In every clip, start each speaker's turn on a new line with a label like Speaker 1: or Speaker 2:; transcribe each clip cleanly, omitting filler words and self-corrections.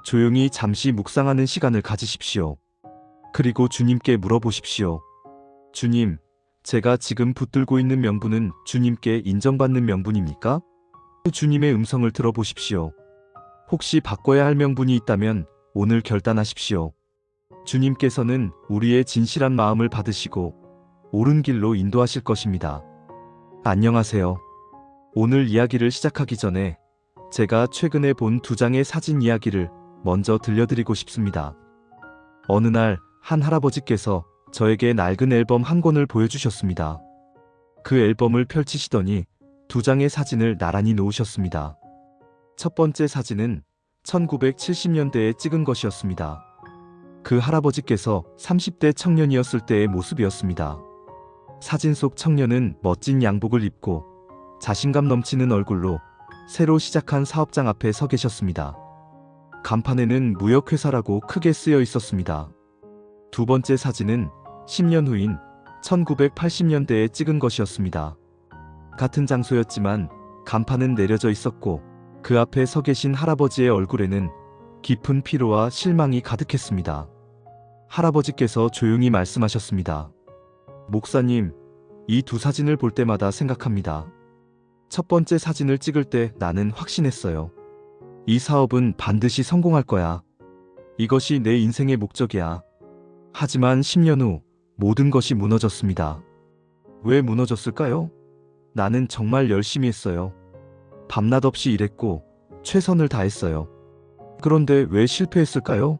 Speaker 1: 조용히 잠시 묵상하는 시간을 가지십시오. 그리고 주님께 물어보십시오. 주님, 제가 지금 붙들고 있는 명분은 주님께 인정받는 명분입니까? 주님의 음성을 들어보십시오. 혹시 바꿔야 할 명분이 있다면 오늘 결단하십시오. 주님께서는 우리의 진실한 마음을 받으시고 옳은 길로 인도하실 것입니다. 안녕하세요. 오늘 이야기를 시작하기 전에 제가 최근에 본 2장의 사진 이야기를 먼저 들려드리고 싶습니다. 어느 날 한 할아버지께서 저에게 낡은 앨범 한 권을 보여주셨습니다. 그 앨범을 펼치시더니 2장의 사진을 나란히 놓으셨습니다. 첫 번째 사진은 1970년대에 찍은 것이었습니다. 그 할아버지께서 30대 청년이었을 때의 모습이었습니다. 사진 속 청년은 멋진 양복을 입고 자신감 넘치는 얼굴로 새로 시작한 사업장 앞에 서 계셨습니다. 간판에는 무역회사라고 크게 쓰여 있었습니다. 두 번째 사진은 10년 후인 1980년대에 찍은 것이었습니다. 같은 장소였지만 간판은 내려져 있었고 그 앞에 서 계신 할아버지의 얼굴에는 깊은 피로와 실망이 가득했습니다. 할아버지께서 조용히 말씀하셨습니다. 목사님, 이 두 사진을 볼 때마다 생각합니다. 첫 번째 사진을 찍을 때 나는 확신했어요. 이 사업은 반드시 성공할 거야. 이것이 내 인생의 목적이야. 하지만 10년 후 모든 것이 무너졌습니다. 왜 무너졌을까요? 나는 정말 열심히 했어요. 밤낮 없이 일했고 최선을 다했어요. 그런데 왜 실패했을까요?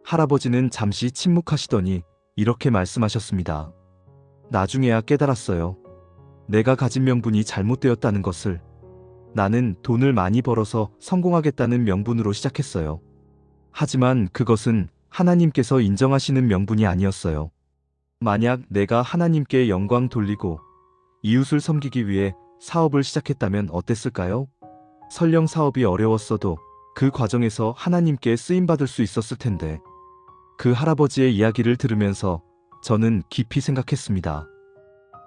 Speaker 1: 할아버지는 잠시 침묵하시더니 이렇게 말씀하셨습니다. 나중에야 깨달았어요. 내가 가진 명분이 잘못되었다는 것을. 나는 돈을 많이 벌어서 성공하겠다는 명분으로 시작했어요. 하지만 그것은 하나님께서 인정하시는 명분이 아니었어요. 만약 내가 하나님께 영광 돌리고 이웃을 섬기기 위해 사업을 시작했다면 어땠을까요? 설령 사업이 어려웠어도 그 과정에서 하나님께 쓰임받을 수 있었을 텐데. 그 할아버지의 이야기를 들으면서 저는 깊이 생각했습니다.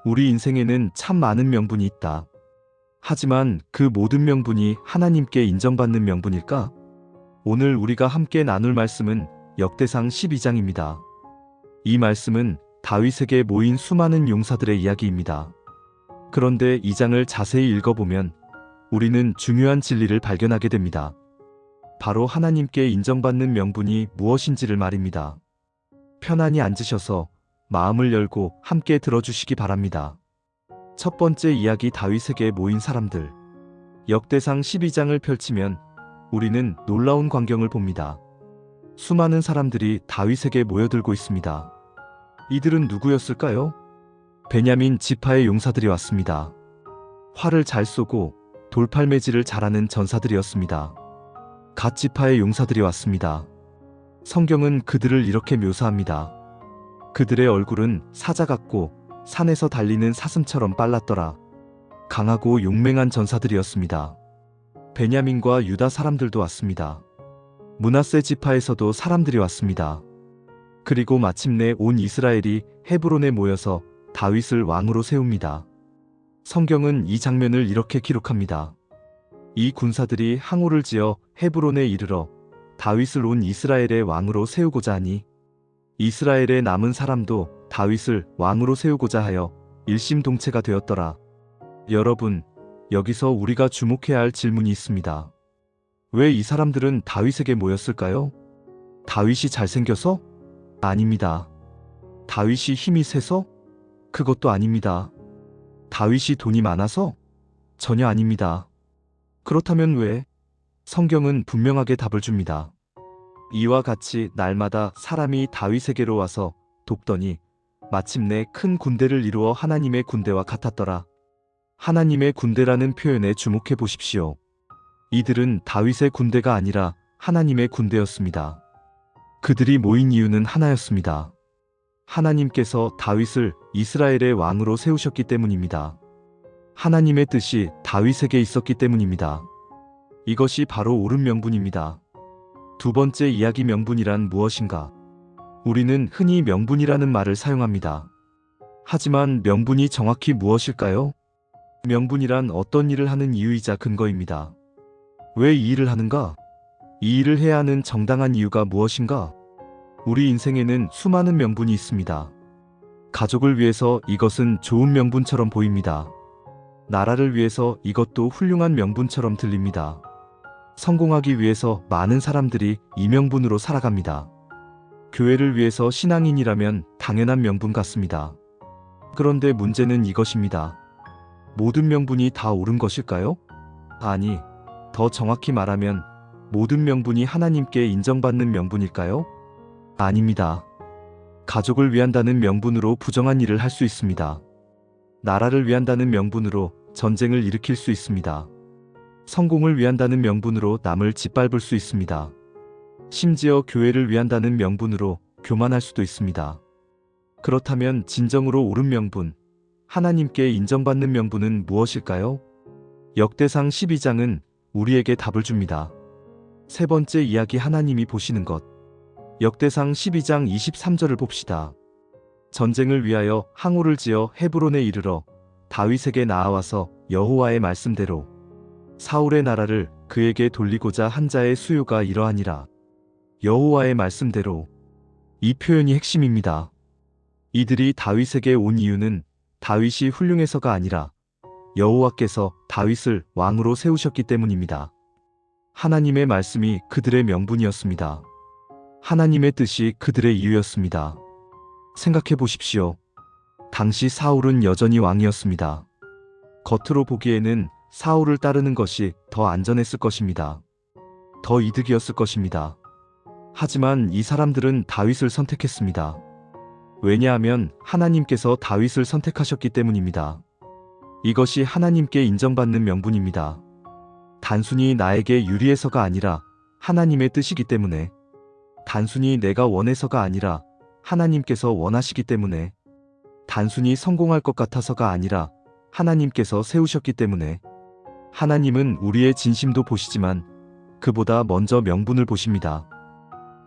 Speaker 1: 우리 인생에는 참 많은 명분이 있다. 하지만 그 모든 명분이 하나님께 인정받는 명분일까? 오늘 우리가 함께 나눌 말씀은 역대상 12장입니다. 이 말씀은 다윗에게 모인 수많은 용사들의 이야기입니다. 그런데 이 장을 자세히 읽어보면 우리는 중요한 진리를 발견하게 됩니다. 바로 하나님께 인정받는 명분이 무엇인지를 말입니다. 편안히 앉으셔서 마음을 열고 함께 들어주시기 바랍니다. 첫 번째 이야기, 다윗에게 모인 사람들. 역대상 12장을 펼치면 우리는 놀라운 광경을 봅니다. 수많은 사람들이 다윗에게 모여들고 있습니다. 이들은 누구였을까요? 베냐민 지파의 용사들이 왔습니다. 활을 잘 쏘고 돌팔매질을 잘하는 전사들이었습니다. 갓 지파의 용사들이 왔습니다. 성경은 그들을 이렇게 묘사합니다. 그들의 얼굴은 사자 같고 산에서 달리는 사슴처럼 빨랐더라. 강하고 용맹한 전사들이었습니다. 베냐민과 유다 사람들도 왔습니다. 므낫세 지파에서도 사람들이 왔습니다. 그리고 마침내 온 이스라엘이 헤브론에 모여서 다윗을 왕으로 세웁니다. 성경은 이 장면을 이렇게 기록합니다. 이 군사들이 항우를 지어 헤브론에 이르러 다윗을 온 이스라엘의 왕으로 세우고자 하니 이스라엘의 남은 사람도 다윗을 왕으로 세우고자 하여 일심동체가 되었더라. 여러분, 여기서 우리가 주목해야 할 질문이 있습니다. 왜 이 사람들은 다윗에게 모였을까요? 다윗이 잘생겨서? 아닙니다. 다윗이 힘이 세서? 그것도 아닙니다. 다윗이 돈이 많아서? 전혀 아닙니다. 그렇다면 왜? 성경은 분명하게 답을 줍니다. 이와 같이 날마다 사람이 다윗에게로 와서 돕더니 마침내 큰 군대를 이루어 하나님의 군대와 같았더라. 하나님의 군대라는 표현에 주목해 보십시오. 이들은 다윗의 군대가 아니라 하나님의 군대였습니다. 그들이 모인 이유는 하나였습니다. 하나님께서 다윗을 이스라엘의 왕으로 세우셨기 때문입니다. 하나님의 뜻이 다윗에게 있었기 때문입니다. 이것이 바로 옳은 명분입니다. 두 번째 이야기, 명분이란 무엇인가? 우리는 흔히 명분이라는 말을 사용합니다. 하지만 명분이 정확히 무엇일까요? 명분이란 어떤 일을 하는 이유이자 근거입니다. 왜 이 일을 하는가? 이 일을 해야 하는 정당한 이유가 무엇인가? 우리 인생에는 수많은 명분이 있습니다. 가족을 위해서 이것은 좋은 명분처럼 보입니다. 나라를 위해서 이것도 훌륭한 명분처럼 들립니다. 성공하기 위해서 많은 사람들이 이 명분으로 살아갑니다. 교회를 위해서 신앙인이라면 당연한 명분 같습니다. 그런데 문제는 이것입니다. 모든 명분이 다 옳은 것일까요? 아니, 더 정확히 말하면 모든 명분이 하나님께 인정받는 명분일까요? 아닙니다. 가족을 위한다는 명분으로 부정한 일을 할 수 있습니다. 나라를 위한다는 명분으로 전쟁을 일으킬 수 있습니다. 성공을 위한다는 명분으로 남을 짓밟을 수 있습니다. 심지어 교회를 위한다는 명분으로 교만할 수도 있습니다. 그렇다면 진정으로 옳은 명분, 하나님께 인정받는 명분은 무엇일까요? 역대상 12장은 우리에게 답을 줍니다. 세 번째 이야기, 하나님이 보시는 것. 역대상 12장 23절을 봅시다. 전쟁을 위하여 항우를 지어 헤브론에 이르러 다윗에게 나아와서 여호와의 말씀대로 사울의 나라를 그에게 돌리고자 한 자의 수요가 이러하니라. 여호와의 말씀대로. 이 표현이 핵심입니다. 이들이 다윗에게 온 이유는 다윗이 훌륭해서가 아니라 여호와께서 다윗을 왕으로 세우셨기 때문입니다. 하나님의 말씀이 그들의 명분이었습니다. 하나님의 뜻이 그들의 이유였습니다. 생각해 보십시오. 당시 사울은 여전히 왕이었습니다. 겉으로 보기에는 사울을 따르는 것이 더 안전했을 것입니다. 더 이득이었을 것입니다. 하지만 이 사람들은 다윗을 선택했습니다. 왜냐하면 하나님께서 다윗을 선택하셨기 때문입니다. 이것이 하나님께 인정받는 명분입니다. 단순히 나에게 유리해서가 아니라 하나님의 뜻이기 때문에, 단순히 내가 원해서가 아니라 하나님께서 원하시기 때문에, 단순히 성공할 것 같아서가 아니라 하나님께서 세우셨기 때문에. 하나님은 우리의 진심도 보시지만 그보다 먼저 명분을 보십니다.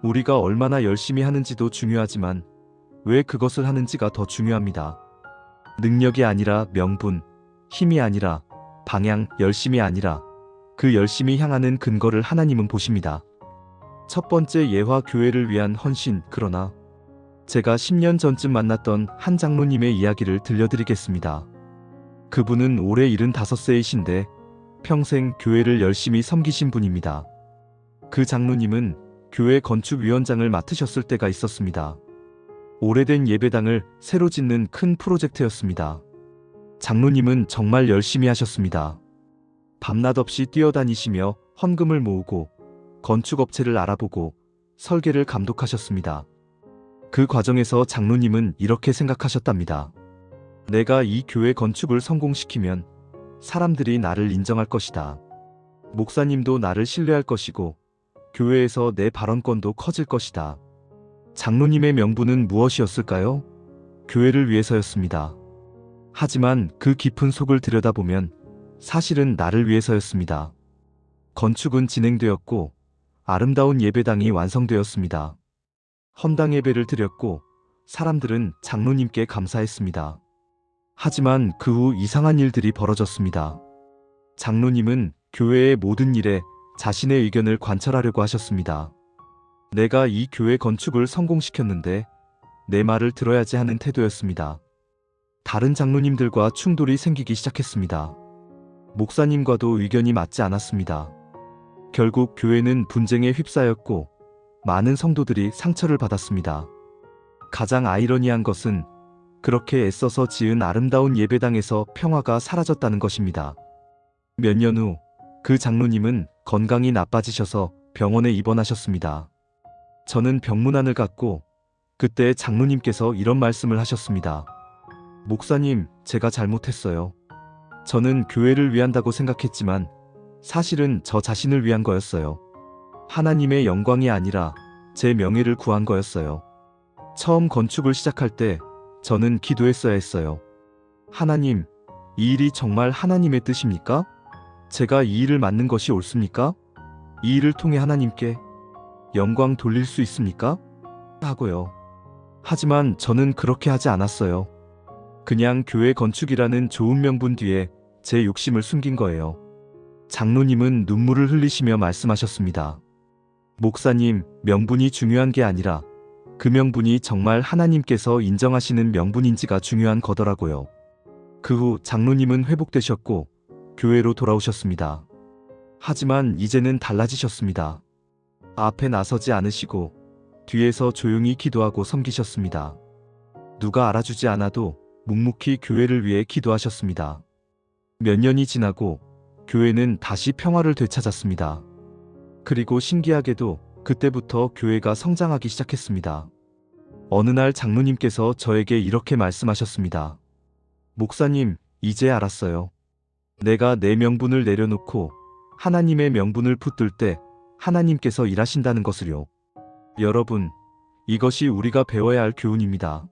Speaker 1: 우리가 얼마나 열심히 하는지도 중요하지만 왜 그것을 하는지가 더 중요합니다. 능력이 아니라 명분, 힘이 아니라 방향, 열심이 아니라 그 열심히 향하는 근거를 하나님은 보십니다. 첫 번째 예화, 교회를 위한 헌신. 그러나 제가 10년 전쯤 만났던 한 장로님의 이야기를 들려드리겠습니다. 그분은 올해 75세이신데 평생 교회를 열심히 섬기신 분입니다. 그 장로님은 교회 건축위원장을 맡으셨을 때가 있었습니다. 오래된 예배당을 새로 짓는 큰 프로젝트였습니다. 장로님은 정말 열심히 하셨습니다. 밤낮 없이 뛰어다니시며 헌금을 모으고 건축업체를 알아보고 설계를 감독하셨습니다. 그 과정에서 장로님은 이렇게 생각하셨답니다. 내가 이 교회 건축을 성공시키면 사람들이 나를 인정할 것이다. 목사님도 나를 신뢰할 것이고 교회에서 내 발언권도 커질 것이다. 장로님의 명분은 무엇이었을까요? 교회를 위해서였습니다. 하지만 그 깊은 속을 들여다보면 사실은 나를 위해서였습니다. 건축은 진행되었고 아름다운 예배당이 완성되었습니다. 헌당 예배를 드렸고 사람들은 장로님께 감사했습니다. 하지만 그 후 이상한 일들이 벌어졌습니다. 장로님은 교회의 모든 일에 자신의 의견을 관철하려고 하셨습니다. 내가 이 교회 건축을 성공시켰는데 내 말을 들어야지 하는 태도였습니다. 다른 장로님들과 충돌이 생기기 시작했습니다. 목사님과도 의견이 맞지 않았습니다. 결국 교회는 분쟁에 휩싸였고 많은 성도들이 상처를 받았습니다. 가장 아이러니한 것은 그렇게 애써서 지은 아름다운 예배당에서 평화가 사라졌다는 것입니다. 몇 년 후 그 장로님은 건강이 나빠지셔서 병원에 입원하셨습니다. 저는 병문안을 갔고 그때 장로님께서 이런 말씀을 하셨습니다. 목사님, 제가 잘못했어요. 저는 교회를 위한다고 생각했지만 사실은 저 자신을 위한 거였어요. 하나님의 영광이 아니라 제 명예를 구한 거였어요. 처음 건축을 시작할 때 저는 기도했어야 했어요. 하나님, 이 일이 정말 하나님의 뜻입니까? 제가 이 일을 맡는 것이 옳습니까? 이 일을 통해 하나님께 영광 돌릴 수 있습니까? 하고요. 하지만 저는 그렇게 하지 않았어요. 그냥 교회 건축이라는 좋은 명분 뒤에 제 욕심을 숨긴 거예요. 장로님은 눈물을 흘리시며 말씀하셨습니다. 목사님, 명분이 중요한 게 아니라 그 명분이 정말 하나님께서 인정하시는 명분인지가 중요한 거더라고요. 그 후 장로님은 회복되셨고 교회로 돌아오셨습니다. 하지만 이제는 달라지셨습니다. 앞에 나서지 않으시고 뒤에서 조용히 기도하고 섬기셨습니다. 누가 알아주지 않아도 묵묵히 교회를 위해 기도하셨습니다. 몇 년이 지나고 교회는 다시 평화를 되찾았습니다. 그리고 신기하게도 그때부터 교회가 성장하기 시작했습니다. 어느 날 장로님께서 저에게 이렇게 말씀하셨습니다. 목사님, 이제 알았어요. 내가 내 명분을 내려놓고 하나님의 명분을 붙들 때 하나님께서 일하신다는 것을요. 여러분, 이것이 우리가 배워야 할 교훈입니다.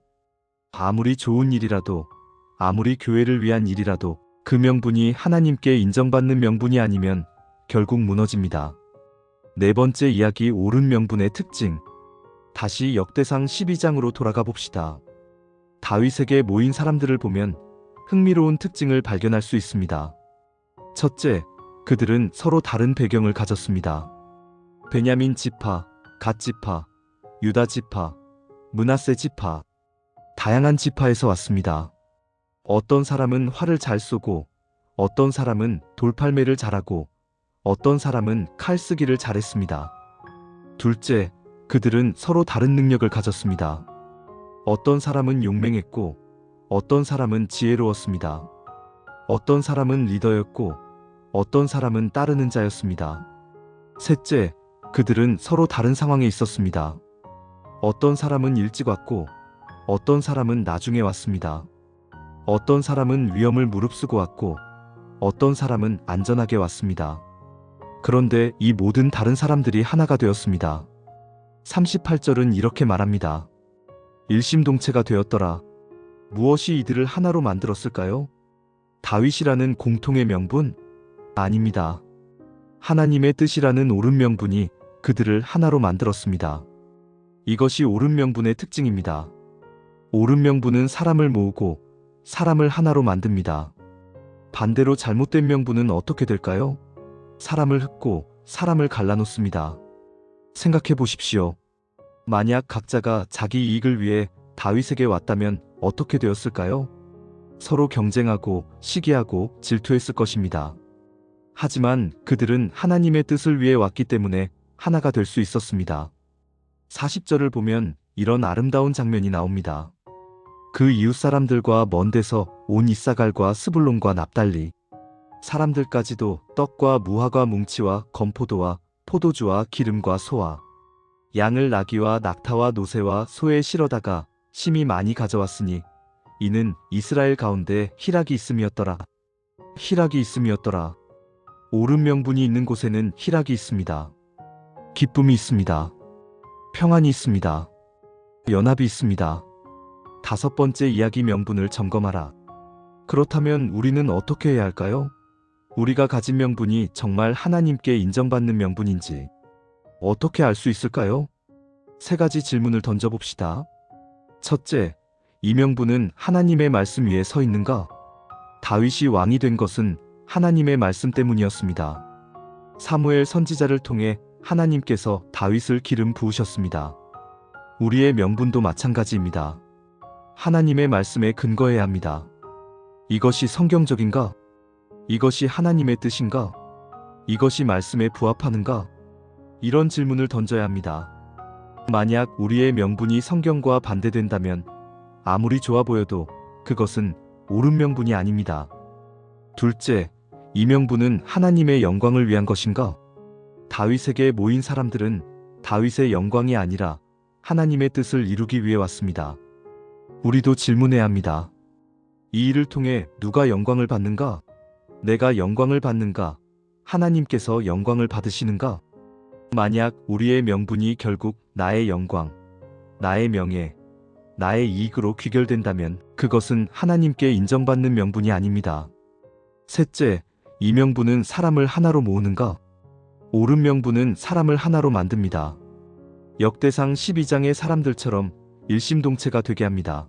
Speaker 1: 아무리 좋은 일이라도, 아무리 교회를 위한 일이라도 그 명분이 하나님께 인정받는 명분이 아니면 결국 무너집니다. 네 번째 이야기, 옳은 명분의 특징. 다시 역대상 12장으로 돌아가 봅시다. 다윗에게 모인 사람들을 보면 흥미로운 특징을 발견할 수 있습니다. 첫째, 그들은 서로 다른 배경을 가졌습니다. 베냐민 지파, 갓 지파, 유다 지파, 므낫세 지파, 다양한 지파에서 왔습니다. 어떤 사람은 활을 잘 쏘고, 어떤 사람은 돌팔매를 잘하고, 어떤 사람은 칼 쓰기를 잘했습니다. 둘째, 그들은 서로 다른 능력을 가졌습니다. 어떤 사람은 용맹했고, 어떤 사람은 지혜로웠습니다. 어떤 사람은 리더였고, 어떤 사람은 따르는 자였습니다. 셋째, 그들은 서로 다른 상황에 있었습니다. 어떤 사람은 일찍 왔고, 어떤 사람은 나중에 왔습니다. 어떤 사람은 위험을 무릅쓰고 왔고, 어떤 사람은 안전하게 왔습니다. 그런데 이 모든 다른 사람들이 하나가 되었습니다. 38절은 이렇게 말합니다. 일심동체가 되었더라. 무엇이 이들을 하나로 만들었을까요? 다윗이라는 공통의 명분? 아닙니다. 하나님의 뜻이라는 옳은 명분이 그들을 하나로 만들었습니다. 이것이 옳은 명분의 특징입니다. 옳은 명분은 사람을 모으고 사람을 하나로 만듭니다. 반대로 잘못된 명분은 어떻게 될까요? 사람을 흩고 사람을 갈라놓습니다. 생각해 보십시오. 만약 각자가 자기 이익을 위해 다윗에게 왔다면 어떻게 되었을까요? 서로 경쟁하고 시기하고 질투했을 것입니다. 하지만 그들은 하나님의 뜻을 위해 왔기 때문에 하나가 될 수 있었습니다. 40절을 보면 이런 아름다운 장면이 나옵니다. 그 이웃 사람들과 먼 데서 온 이사갈과 스불론과 납달리 사람들까지도 떡과 무화과 뭉치와 건포도와 포도주와 기름과 소와 양을 나귀와 낙타와 노새와 소에 실어다가 심히 많이 가져왔으니 이는 이스라엘 가운데 희락이 있음이었더라. 희락이 있음이었더라. 옳은 명분이 있는 곳에는 희락이 있습니다. 기쁨이 있습니다. 평안이 있습니다. 연합이 있습니다. 다섯 번째 이야기, 명분을 점검하라. 그렇다면 우리는 어떻게 해야 할까요? 우리가 가진 명분이 정말 하나님께 인정받는 명분인지 어떻게 알 수 있을까요? 세 가지 질문을 던져봅시다. 첫째, 이 명분은 하나님의 말씀 위에 서 있는가? 다윗이 왕이 된 것은 하나님의 말씀 때문이었습니다. 사무엘 선지자를 통해 하나님께서 다윗을 기름 부으셨습니다. 우리의 명분도 마찬가지입니다. 하나님의 말씀에 근거해야 합니다. 이것이 성경적인가? 이것이 하나님의 뜻인가? 이것이 말씀에 부합하는가? 이런 질문을 던져야 합니다. 만약 우리의 명분이 성경과 반대된다면 아무리 좋아 보여도 그것은 옳은 명분이 아닙니다. 둘째, 이 명분은 하나님의 영광을 위한 것인가? 다윗에게 모인 사람들은 다윗의 영광이 아니라 하나님의 뜻을 이루기 위해 왔습니다. 우리도 질문해야 합니다. 이 일을 통해 누가 영광을 받는가? 내가 영광을 받는가? 하나님께서 영광을 받으시는가? 만약 우리의 명분이 결국 나의 영광, 나의 명예, 나의 이익으로 귀결된다면 그것은 하나님께 인정받는 명분이 아닙니다. 셋째, 이 명분은 사람을 하나로 모으는가? 옳은 명분은 사람을 하나로 만듭니다. 역대상 12장의 사람들처럼 일심동체가 되게 합니다.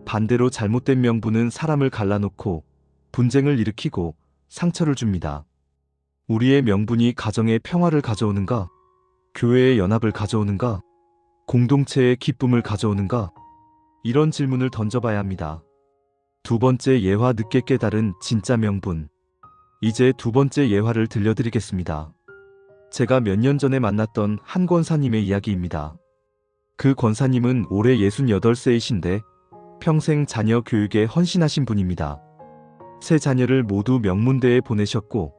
Speaker 1: 반대로 잘못된 명분은 사람을 갈라놓고 분쟁을 일으키고 상처를 줍니다. 우리의 명분이 가정에 평화를 가져오는가? 교회의 연합을 가져오는가? 공동체의 기쁨을 가져오는가? 이런 질문을 던져봐야 합니다. 두 번째 예화 늦게 깨달은 진짜 명분. 이제 두 번째 예화를 들려드리겠습니다. 제가 몇 년 전에 만났던 한 권사님의 이야기입니다. 그 권사님은 올해 68세이신데 평생 자녀 교육에 헌신하신 분입니다. 세 자녀를 모두 명문대에 보내셨고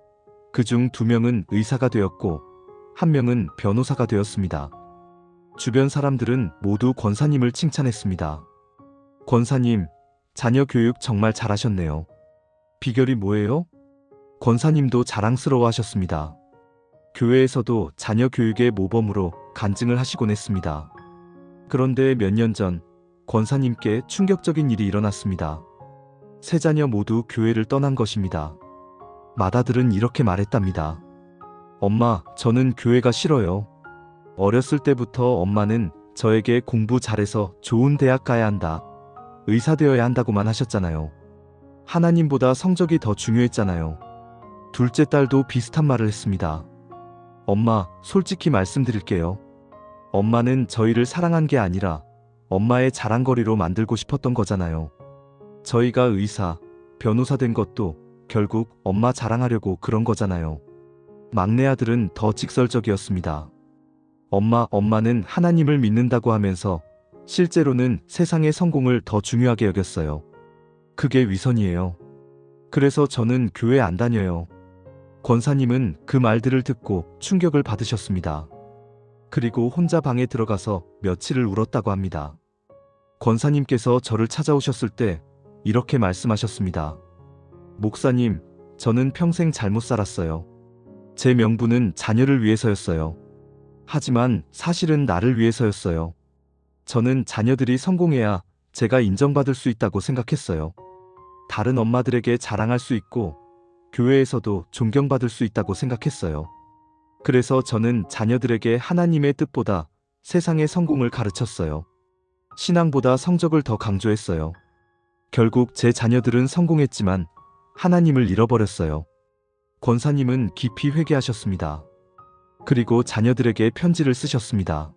Speaker 1: 그중 2명은 의사가 되었고 1명은 변호사가 되었습니다. 주변 사람들은 모두 권사님을 칭찬했습니다. 권사님, 자녀 교육 정말 잘하셨네요. 비결이 뭐예요? 권사님도 자랑스러워 하셨습니다. 교회에서도 자녀 교육의 모범으로 간증을 하시곤 했습니다. 그런데 몇 년 전 권사님께 충격적인 일이 일어났습니다. 세 자녀 모두 교회를 떠난 것입니다. 맏아들은 이렇게 말했답니다. 엄마, 저는 교회가 싫어요. 어렸을 때부터 엄마는 저에게 공부 잘해서 좋은 대학 가야 한다, 의사 되어야 한다고만 하셨잖아요. 하나님보다 성적이 더 중요했잖아요. 둘째 딸도 비슷한 말을 했습니다. 엄마, 솔직히 말씀드릴게요. 엄마는 저희를 사랑한 게 아니라 엄마의 자랑거리로 만들고 싶었던 거잖아요. 저희가 의사, 변호사 된 것도 결국 엄마 자랑하려고 그런 거잖아요. 막내 아들은 더 직설적이었습니다. 엄마는 하나님을 믿는다고 하면서 실제로는 세상의 성공을 더 중요하게 여겼어요. 그게 위선이에요. 그래서 저는 교회 안 다녀요. 권사님은 그 말들을 듣고 충격을 받으셨습니다. 그리고 혼자 방에 들어가서 며칠을 울었다고 합니다. 권사님께서 저를 찾아오셨을 때 이렇게 말씀하셨습니다. 목사님, 저는 평생 잘못 살았어요. 제 명분은 자녀를 위해서였어요. 하지만 사실은 나를 위해서였어요. 저는 자녀들이 성공해야 제가 인정받을 수 있다고 생각했어요. 다른 엄마들에게 자랑할 수 있고 교회에서도 존경받을 수 있다고 생각했어요. 그래서 저는 자녀들에게 하나님의 뜻보다 세상의 성공을 가르쳤어요. 신앙보다 성적을 더 강조했어요. 결국 제 자녀들은 성공했지만 하나님을 잃어버렸어요. 권사님은 깊이 회개하셨습니다. 그리고 자녀들에게 편지를 쓰셨습니다.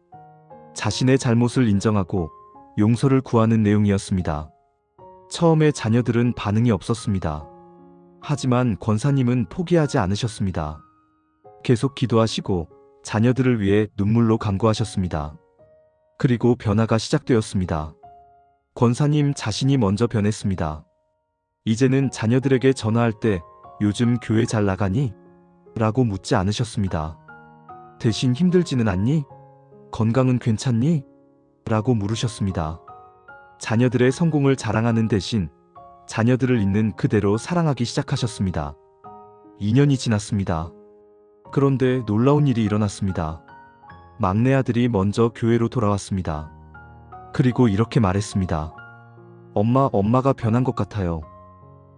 Speaker 1: 자신의 잘못을 인정하고 용서를 구하는 내용이었습니다. 처음에 자녀들은 반응이 없었습니다. 하지만 권사님은 포기하지 않으셨습니다. 계속 기도하시고 자녀들을 위해 눈물로 간구하셨습니다. 그리고 변화가 시작되었습니다. 권사님 자신이 먼저 변했습니다. 이제는 자녀들에게 전화할 때 요즘 교회 잘 나가니? 라고 묻지 않으셨습니다. 대신 힘들지는 않니? 건강은 괜찮니? 라고 물으셨습니다. 자녀들의 성공을 자랑하는 대신 자녀들을 있는 그대로 사랑하기 시작하셨습니다. 2년이 지났습니다. 그런데 놀라운 일이 일어났습니다. 막내 아들이 먼저 교회로 돌아왔습니다. 그리고 이렇게 말했습니다. 엄마가 변한 것 같아요.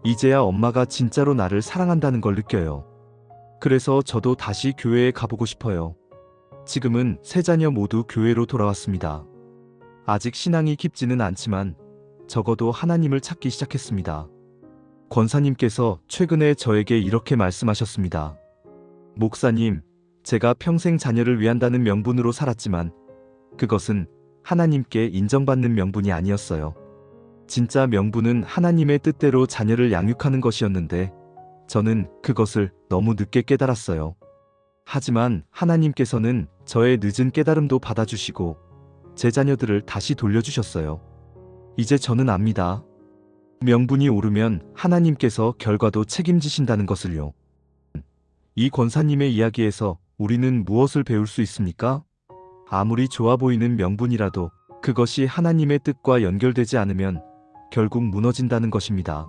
Speaker 1: 이제야 엄마가 진짜로 나를 사랑한다는 걸 느껴요. 그래서 저도 다시 교회에 가보고 싶어요. 지금은 세 자녀 모두 교회로 돌아왔습니다. 아직 신앙이 깊지는 않지만 적어도 하나님을 찾기 시작했습니다. 권사님께서 최근에 저에게 이렇게 말씀하셨습니다. 목사님, 제가 평생 자녀를 위한다는 명분으로 살았지만 그것은 하나님께 인정받는 명분이 아니었어요. 진짜 명분은 하나님의 뜻대로 자녀를 양육하는 것이었는데 저는 그것을 너무 늦게 깨달았어요. 하지만 하나님께서는 저의 늦은 깨달음도 받아주시고 제 자녀들을 다시 돌려주셨어요. 이제 저는 압니다. 명분이 오르면 하나님께서 결과도 책임지신다는 것을요. 이 권사님의 이야기에서 우리는 무엇을 배울 수 있습니까? 아무리 좋아 보이는 명분이라도 그것이 하나님의 뜻과 연결되지 않으면 결국 무너진다는 것입니다.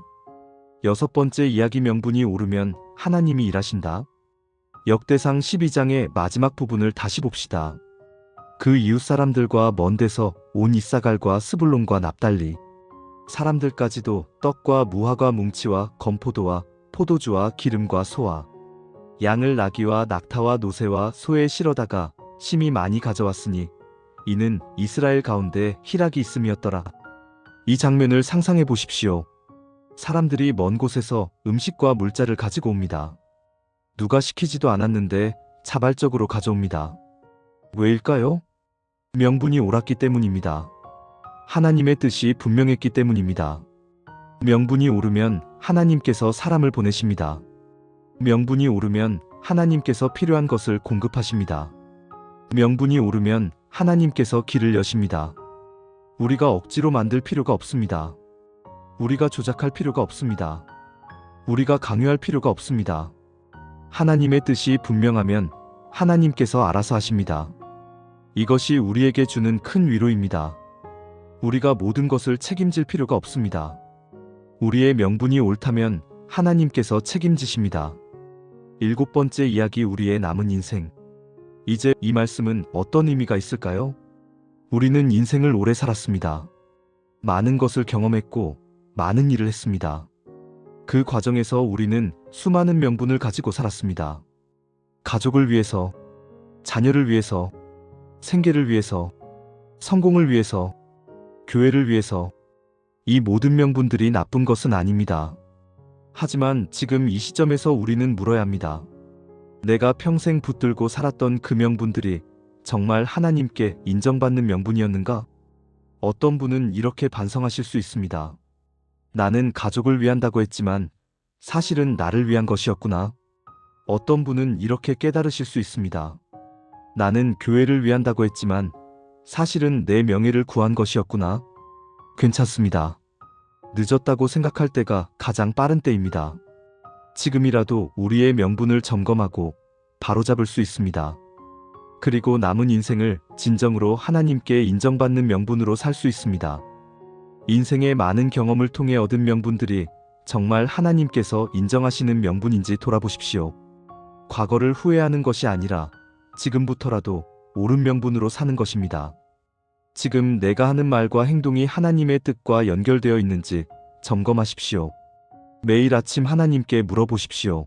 Speaker 1: 6번째 이야기, 명분이 오르면 하나님이 일하신다. 역대상 12장의 마지막 부분을 다시 봅시다. 그 이웃 사람들과 먼 데서 온 이사갈과 스불론과 납달리 사람들까지도 떡과 무화과 뭉치와 건포도와 포도주와 기름과 소와 양을 나귀와 낙타와 노새와 소에 실어다가 심히 많이 가져왔으니 이는 이스라엘 가운데 희락이 있음이었더라. 이 장면을 상상해 보십시오. 사람들이 먼 곳에서 음식과 물자를 가지고 옵니다. 누가 시키지도 않았는데 자발적으로 가져옵니다. 왜일까요? 명분이 옳았기 때문입니다. 하나님의 뜻이 분명했기 때문입니다. 명분이 옳으면 하나님께서 사람을 보내십니다. 명분이 옳으면 하나님께서 필요한 것을 공급하십니다. 명분이 옳으면 하나님께서 길을 여십니다. 우리가 억지로 만들 필요가 없습니다. 우리가 조작할 필요가 없습니다. 우리가 강요할 필요가 없습니다. 하나님의 뜻이 분명하면 하나님께서 알아서 하십니다. 이것이 우리에게 주는 큰 위로입니다. 우리가 모든 것을 책임질 필요가 없습니다. 우리의 명분이 옳다면 하나님께서 책임지십니다. 7번째 이야기, 우리의 남은 인생. 이제 이 말씀은 어떤 의미가 있을까요? 우리는 인생을 오래 살았습니다. 많은 것을 경험했고 많은 일을 했습니다. 그 과정에서 우리는 수많은 명분을 가지고 살았습니다. 가족을 위해서, 자녀를 위해서, 생계를 위해서, 성공을 위해서, 교회를 위해서. 이 모든 명분들이 나쁜 것은 아닙니다. 하지만 지금 이 시점에서 우리는 물어야 합니다. 내가 평생 붙들고 살았던 그 명분들이 정말 하나님께 인정받는 명분이었는가? 어떤 분은 이렇게 반성하실 수 있습니다. 나는 가족을 위한다고 했지만 사실은 나를 위한 것이었구나. 어떤 분은 이렇게 깨달으실 수 있습니다. 나는 교회를 위한다고 했지만 사실은 내 명예를 구한 것이었구나. 괜찮습니다. 늦었다고 생각할 때가 가장 빠른 때입니다. 지금이라도 우리의 명분을 점검하고 바로잡을 수 있습니다. 그리고 남은 인생을 진정으로 하나님께 인정받는 명분으로 살 수 있습니다. 인생의 많은 경험을 통해 얻은 명분들이 정말 하나님께서 인정하시는 명분인지 돌아보십시오. 과거를 후회하는 것이 아니라 지금부터라도 옳은 명분으로 사는 것입니다. 지금 내가 하는 말과 행동이 하나님의 뜻과 연결되어 있는지 점검하십시오. 매일 아침 하나님께 물어보십시오.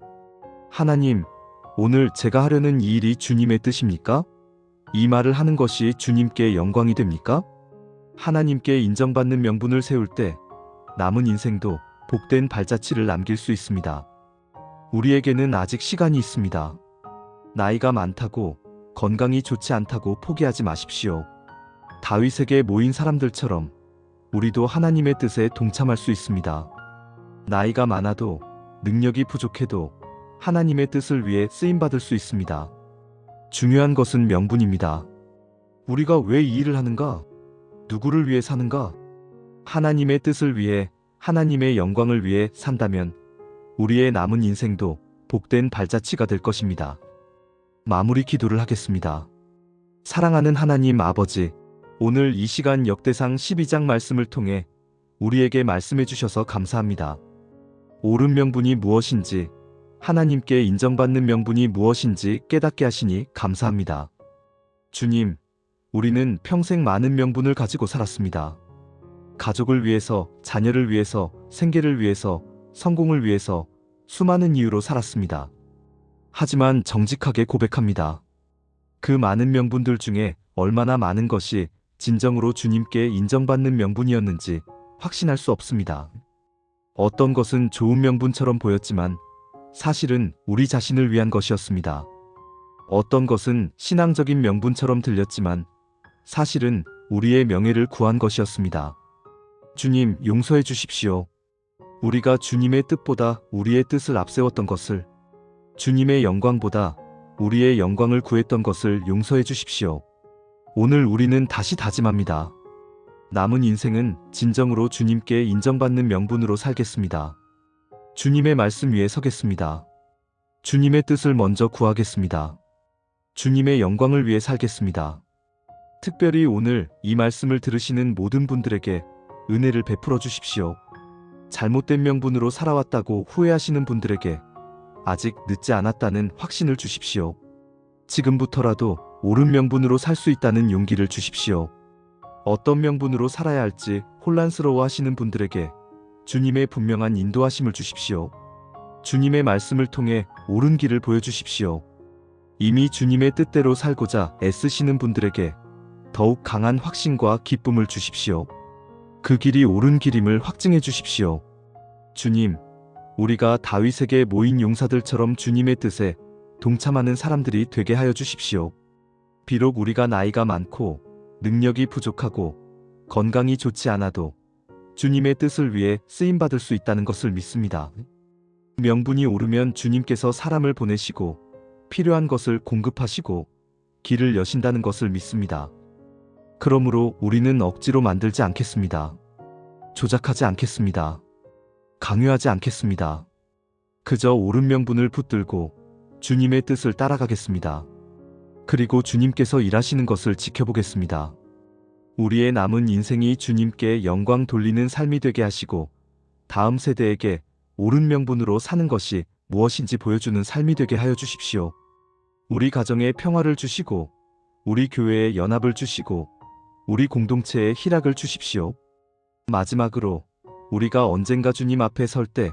Speaker 1: 하나님, 오늘 제가 하려는 이 일이 주님의 뜻입니까? 이 말을 하는 것이 주님께 영광이 됩니까? 하나님께 인정받는 명분을 세울 때 남은 인생도 복된 발자취를 남길 수 있습니다. 우리에게는 아직 시간이 있습니다. 나이가 많다고, 건강이 좋지 않다고 포기하지 마십시오. 다윗에게 모인 사람들처럼 우리도 하나님의 뜻에 동참할 수 있습니다. 나이가 많아도, 능력이 부족해도 하나님의 뜻을 위해 쓰임받을 수 있습니다. 중요한 것은 명분입니다. 우리가 왜 이 일을 하는가? 누구를 위해 사는가? 하나님의 뜻을 위해, 하나님의 영광을 위해 산다면 우리의 남은 인생도 복된 발자취가 될 것입니다. 마무리 기도를 하겠습니다. 사랑하는 하나님 아버지, 오늘 이 시간 역대상 12장 말씀을 통해 우리에게 말씀해 주셔서 감사합니다. 옳은 명분이 무엇인지, 하나님께 인정받는 명분이 무엇인지 깨닫게 하시니 감사합니다. 주님, 우리는 평생 많은 명분을 가지고 살았습니다. 가족을 위해서, 자녀를 위해서, 생계를 위해서, 성공을 위해서 수많은 이유로 살았습니다. 하지만 정직하게 고백합니다. 그 많은 명분들 중에 얼마나 많은 것이 진정으로 주님께 인정받는 명분이었는지 확신할 수 없습니다. 어떤 것은 좋은 명분처럼 보였지만 사실은 우리 자신을 위한 것이었습니다. 어떤 것은 신앙적인 명분처럼 들렸지만 사실은 우리의 명예를 구한 것이었습니다. 주님, 용서해 주십시오. 우리가 주님의 뜻보다 우리의 뜻을 앞세웠던 것을, 주님의 영광보다 우리의 영광을 구했던 것을 용서해 주십시오. 오늘 우리는 다시 다짐합니다. 남은 인생은 진정으로 주님께 인정받는 명분으로 살겠습니다. 주님의 말씀 위에 서겠습니다. 주님의 뜻을 먼저 구하겠습니다. 주님의 영광을 위해 살겠습니다. 특별히 오늘 이 말씀을 들으시는 모든 분들에게 은혜를 베풀어 주십시오. 잘못된 명분으로 살아왔다고 후회하시는 분들에게 아직 늦지 않았다는 확신을 주십시오. 지금부터라도 옳은 명분으로 살 수 있다는 용기를 주십시오. 어떤 명분으로 살아야 할지 혼란스러워 하시는 분들에게 주님의 분명한 인도하심을 주십시오. 주님의 말씀을 통해 옳은 길을 보여주십시오. 이미 주님의 뜻대로 살고자 애쓰시는 분들에게 더욱 강한 확신과 기쁨을 주십시오. 그 길이 옳은 길임을 확증해 주십시오. 주님, 우리가 다윗에게 모인 용사들처럼 주님의 뜻에 동참하는 사람들이 되게 하여 주십시오. 비록 우리가 나이가 많고 능력이 부족하고 건강이 좋지 않아도 주님의 뜻을 위해 쓰임받을 수 있다는 것을 믿습니다. 명분이 오르면 주님께서 사람을 보내시고 필요한 것을 공급하시고 길을 여신다는 것을 믿습니다. 그러므로 우리는 억지로 만들지 않겠습니다. 조작하지 않겠습니다. 강요하지 않겠습니다. 그저 옳은 명분을 붙들고 주님의 뜻을 따라가겠습니다. 그리고 주님께서 일하시는 것을 지켜보겠습니다. 우리의 남은 인생이 주님께 영광 돌리는 삶이 되게 하시고 다음 세대에게 옳은 명분으로 사는 것이 무엇인지 보여주는 삶이 되게 하여 주십시오. 우리 가정에 평화를 주시고 우리 교회에 연합을 주시고 우리 공동체에 희락을 주십시오. 마지막으로 우리가 언젠가 주님 앞에 설 때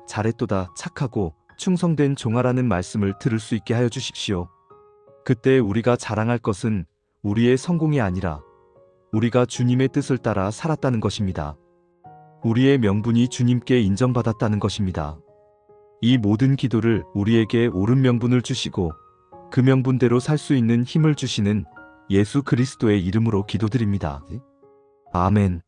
Speaker 1: 잘했도다 착하고 충성된 종아라는 말씀을 들을 수 있게 하여 주십시오. 그때 우리가 자랑할 것은 우리의 성공이 아니라 우리가 주님의 뜻을 따라 살았다는 것입니다. 우리의 명분이 주님께 인정받았다는 것입니다. 이 모든 기도를 우리에게 옳은 명분을 주시고 그 명분대로 살 수 있는 힘을 주시는 예수 그리스도의 이름으로 기도드립니다. 아멘.